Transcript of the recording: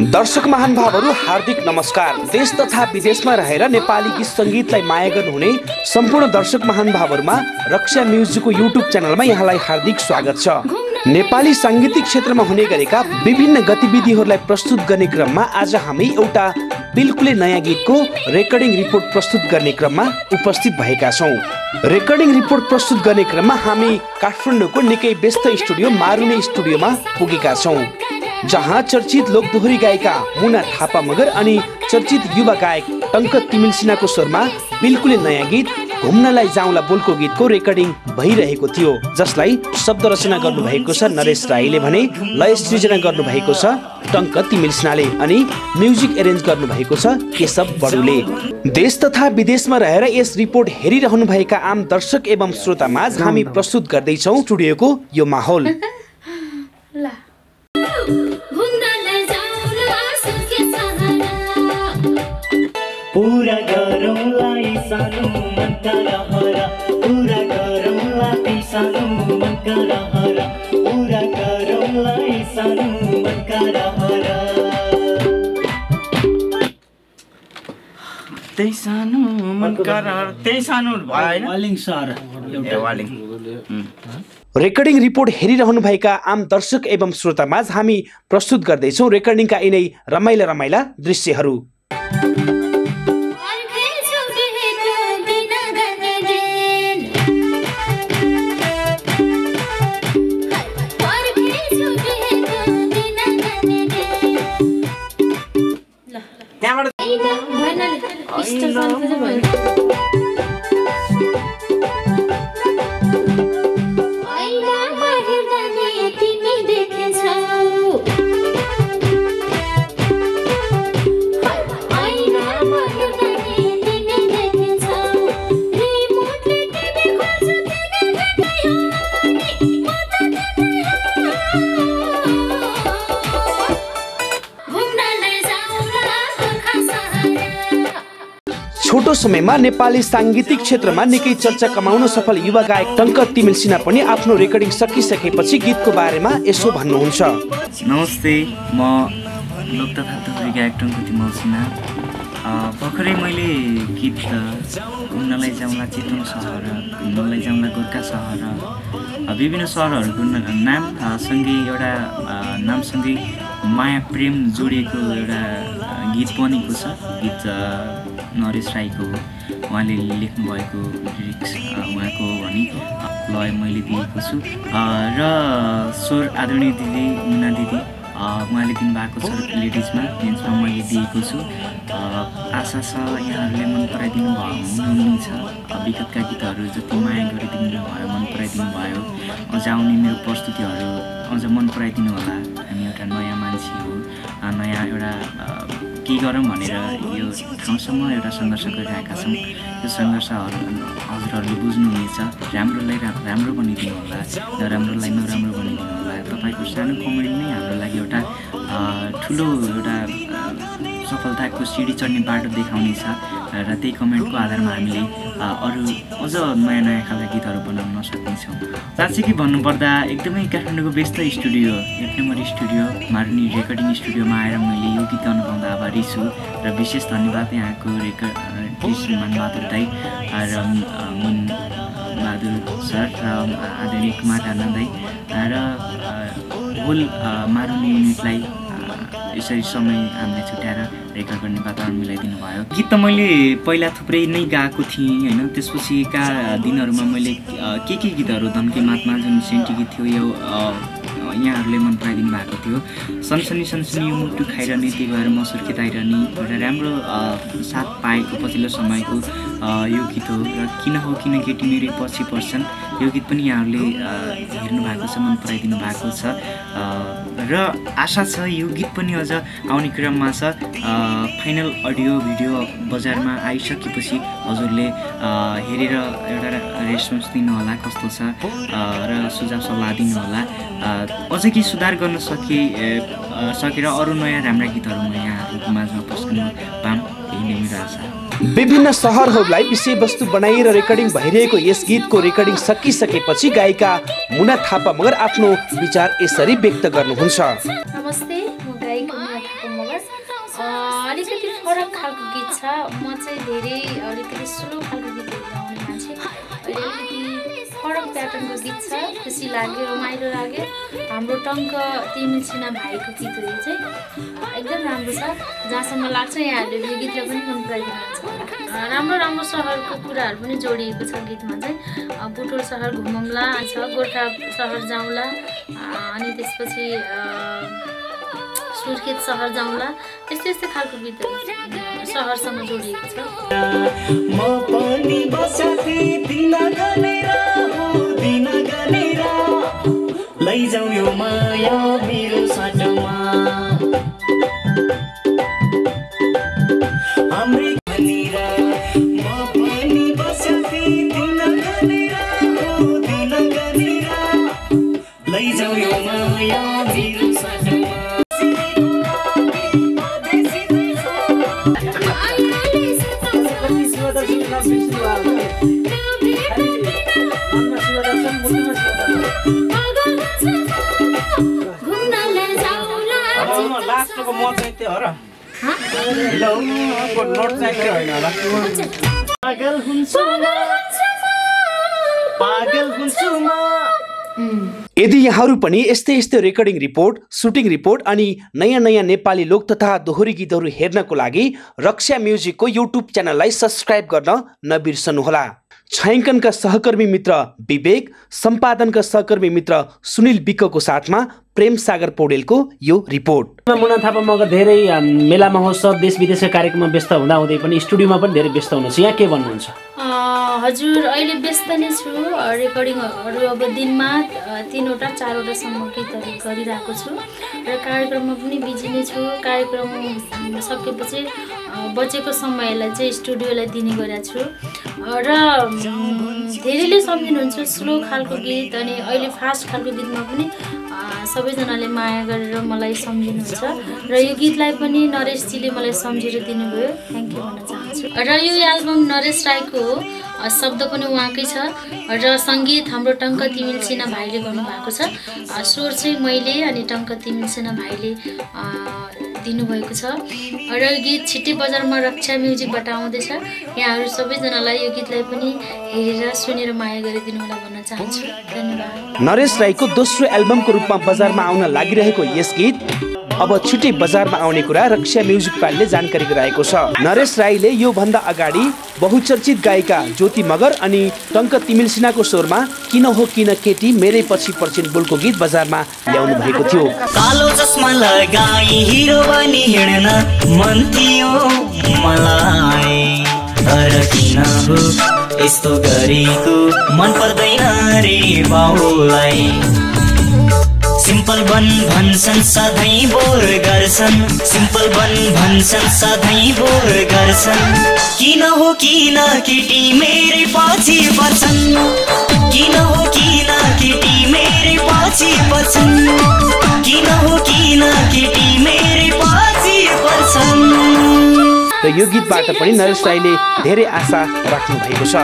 दर्शक महानुभावहरू हार्दिक नमस्कार। देश तथा विदेशमा रहेर नेपाली गीत संगीतलाई माया गर्नुहुने सम्पूर्ण दर्शक महानुभावहरूमा रक्षा म्युजिकको युट्युब च्यानलमा यहाँलाई हार्दिक स्वागत छ। नेपाली सांगीतिक क्षेत्रमा हुने गरेका विभिन्न गतिविधिहरूलाई प्रस्तुत गर्ने क्रममा आज हामी एउटा बिल्कुलै नयाँ गीतको रेकर्डिङ रिपोर्ट प्रस्तुत गर्ने क्रममा उपस्थित भएका छौँ। रेकर्डिङ रिपोर्ट प्रस्तुत गर्ने क्रममा हामी काठमाडौँको निकै व्यस्त स्टुडियो मारुनी स्टुडियोमा पुगेका छौँ, जहाँ चर्चित लोकदोहोरी गायिका मुना थापा मगर अनि चर्चित युवा गायक टङ्क तिमिल सिन्हाको स्वरमा बिल्कुलै नयाँ गीत घुम्नलाई जाउँला बोलको गीतको रेकर्डिङ भइरहेको थियो, जसलाई शब्द रचना गर्नुभएको छ नरेश राईले भने लय सृजना गर्नुभएको छ टङ्क तिमिल सिन्हाले अनि म्युजिक एरेन्ज गर्नुभएको छ केशव बडुले। देश तथा विदेशमा रहेर यस रिपोर्ट हेरिरहनुभएका आम दर्शक एवं श्रोतामाझ हामी प्रस्तुत गर्दैछौँ स्टुडियोको यो माहौल। पूरा गरौँलाई सानो मनका रहरा, पूरा गरौँलाई सानो मनका रहरा, पूरा गरौँलाई सानो मनका रहरा। त्यही सानो मनका रहरा, त्यही सानो भयो वालिङ सर एउटा वालिङ। रेकर्डिङ रिपोर्ट हेरिरहनुभएका आम दर्शक एवं श्रोतामाझ हामी प्रस्तुत गर्दैछौँ रेकर्डिङका यिनै रमाइला रमाइला दृश्यहरू। छोटो समयमा नेपाली सांगीतिक क्षेत्रमा निकै चर्चा कमाउन सफल युवा गायक टङ्क तिमिल सिन्हा पनि आफ्नो रेकर्डिङ सकिसकेपछि गीतको बारेमा यसो भन्नुहुन्छ। नमस्ते, म लोक तथा दोहोरी गायक टङ्क तिमिल सिन्हा। भर्खरै मैले गीत घुम्नलाई जाउँला चितवन सहर, घुम्नलाई जाउँला गोर्खा सहर, विभिन्न सहरहरूको नाम सँगै एउटा नामसँगै माया प्रेम जोडिएको एउटा गीत बनेको छ। गीत नरेश राईको हो, उहाँले लेख्नुभएको लिरिक्स उहाँको हो भने लय मैले दिएको छु र स्वर आदरणीय दिदी मुना दिदी उहाँले दिनुभएको छ लेडिजमा जेन्ट्समा मैले दिएको छु। आशा छ यहाँहरूले मन पराइदिनु हुनुहुन्छ। विगतका गीतहरू जति माया गरिदिनु भयो, मन पराइदिनु भयो, अझ आउने मेरो प्रस्तुतिहरू अझ मन पराइदिनु होला। हामी एउटा नयाँ मान्छे हो, नयाँ एउटा के गरौँ भनेर यो ठाउँसम्म एउटा सङ्घर्ष गरिरहेका छौँ। यो सङ्घर्षहरू हजुरहरूले बुझ्नुहुनेछ। राम्रोलाई राम्रो बनिदिनु होला, नराम्रोलाई नराम्रो बनिदिनु होला। तपाईँको सानो कमेन्ट नै हाम्रो लागि एउटा ठुलो एउटा सफलताको सिडी चढ्ने बाटो देखाउने छ र त्यही कमेन्टको आधारमा हामीले अरू अझ नयाँ नयाँ खालका गीतहरू बनाउन सकिन्छौँ। साँच्चै भन्नुपर्दा एकदमै काठमाडौँको व्यस्त स्टुडियो, एक नम्बर स्टुडियो मारुनी रेकर्डिङ स्टुडियोमा आएर मैले यो गीत गाउन पाउँदा आभारी छु र विशेष धन्यवाद यहाँको मनबहादुर दाई र मनबहादुर सर र आदरणीय कुमार राणा दाई र होल मारुनी युनिटलाई यसरी समय हामीले छुट्याएर रेकर्ड गर्ने वातावरण मिलाइदिनु भयो। गीत त मैले पहिला थुप्रै नै गाएको थिएँ होइन, त्यसपछिका दिनहरूमा मैले के गीतहरू धम्के मातमा जुन सेन्टी गीत थियो यो यहाँहरूले मन पराइदिनु भएको थियो। सनसनी सनसनी यो मुटु खाइरहने, त्यही भएर म सुर्खेताइरहने एउटा राम्रो साथ पाएको पछिल्लो समयको यो गीत हो र किन हो किन केटी मेरै पछि पर्छन् यो गीत पनि यहाँहरूले हेर्नु भएको छ, मन पराइदिनु भएको छ र आशा छ यो गीत पनि अझ आउने क्रममा छ। फाइनल अडियो भिडियो बजारमा आइसकेपछि हजुरले हेरेर एउटा रेस्पोन्स दिनु होला कस्तो छ र सुझाव सल्लाह दिनु होला। अझै केही सुधार गर्न सकेर अरू नयाँ राम्रा गीतहरू म यहाँहरूको माझमा पस्कन पाऊँ, यही नै मेरो आशा। विभिन्न सहरहरूलाई विषयवस्तु बनाइएर रेकर्डिङ भइरहेको यस गीतको रेकर्डिङ सकिसकेपछि गायिका मुना थापा मगर आफ्नो विचार यसरी व्यक्त गर्नुहुन्छ। नमस्ते, म गायिका मुना थापा मगर। फरक खालको गीत छ। म चाहिँ धेरै अलिकति स्लो खालको गीतहरू गाउने मान्छे। अहिले अलिकति फरक प्याटर्नको गीत छ, खुसी लाग्यो, रमाइलो लाग्यो। हाम्रो टङ्क तिमी सिना भाइको गीतहरू चाहिँ एकदम राम्रो छ। जहाँसम्म लाग्छ यहाँहरूले यो गीतलाई पनि मन पराइदिनुहुन्छ होला। राम्रो राम्रो सहरको कुराहरू पनि जोडिएको छ गीतमा चाहिँ। बुटोल सहर घुमौँला छ, गोर्खा सहर जाउँला, अनि त्यसपछि सुर्खेत सहर जाउँला, यस्तै यस्तै खालको गीतहरू सहरसँग जोडिएको छ। म पनि बसेथे दिन गनेर हो दिन गनेर लैजाऊ यो माया मेरो साटोमा हाम्रै गनेर म पनि बसेथे दिन गनेर हो दिन गनेर लैजाऊ यो माया मेरो साटोमा लास्टको म चाहिँ त्यो हो र नोट चाहिँ त्यो होइन होला पागल हुन्छु म यदि यहाँहरू पनि यस्तै यस्तै रेकर्डिङ रिपोर्ट, सुटिङ रिपोर्ट अनि नयाँ नयाँ नेपाली लोक तथा दोहोरी गीतहरू हेर्नको लागि रक्षा म्युजिकको युट्युब च्यानललाई सब्स्क्राइब गर्न नबिर्सनुहोला। छायाङ्कनका सहकर्मी मित्र विवेक, सम्पादनका सहकर्मी मित्र सुनिल विकको साथमा प्रेम सागर पौडेलको यो रिपोर्ट। मुना थापा मगर धेरै मेला महोत्सव देश विदेशका कार्यक्रममा व्यस्त हुँदाहुँदै पनि स्टुडियोमा पनि धेरै व्यस्त हुनुहुन्छ, यहाँ के भन्नुहुन्छ? हजुर, अहिले व्यस्त नै छु। रेकर्डिङहरू अब दिनमा 3वटा 4वटासम्म गीतहरू गरिरहेको छु र कार्यक्रममा पनि बिजी नै छु। कार्यक्रम सकेपछि बचेको समयलाई चाहिँ स्टुडियोलाई दिने गरेको छु र धेरैले सम्झिनुहुन्छ स्लो खालको गीत अनि अहिले फास्ट खालको गीतमा पनि सबैजनाले माया गरेर मलाई सम्झिनुहुन्छ र यो गीतलाई पनि नरेशजीले मलाई सम्झेर दिनुभयो, थ्याङ्क यू भन्न चाहन्छु। र यो एल्बम नरेश राईको हो, शब्द पनि उहाँकै छ र सङ्गीत हाम्रो टङ्क तिमिल सिन्हा भाइले गर्नुभएको छ, स्वर चाहिँ मैले अनि टङ्क तिमिल सिन्हा भाइले दिनुभएको छ र यो गीत छिट्टै बजारमा रक्षा म्युजिकबाट आउँदैछ। यहाँहरू सबैजनालाई यो गीतलाई पनि हेरेर सुनेर माया गरिदिनु होला भन्न चाहन्छु। धन्यवाद। नरेश राईको दोस्रो एल्बमको रूपमा बजारमा आउन लागिरहेको यस गीत अब छिट्टै बजारमा आउने कुरा रक्षा म्युजिक पार्टीले जानकारी गराएको छ। नरेश राईले यो भन्दा अगाडि बहुचर्चित गायिका ज्योति मगर अनि टङ्क तिमिल सिन्हाको स्वरमा किन हो किन केटी मेरै पछि पर्छिन् बोलको गीत बजारमा ल्याउनु भएको थियो। कालो चस्मा लगाई हिरो बनी हिँड्न मन थियो मलाई, तर किन हो यस्तो गरेको मन पर्दैन रे बाउलाई। सिम्पल बन भन्छन् सधैँ बोर गर्छन्, सिम्पल बन भन्छन् सधैँ बोर गर्छन्। किन हो किन केटी मेरै पछि पर्छन्, किन हो किन केटी मेरै पछि पर्छन्, किन हो किन केटी मेरै पछि पर्छन्। र यो गीतबाट पनि नरेश राईले धेरै आशा राख्नु भएको छ।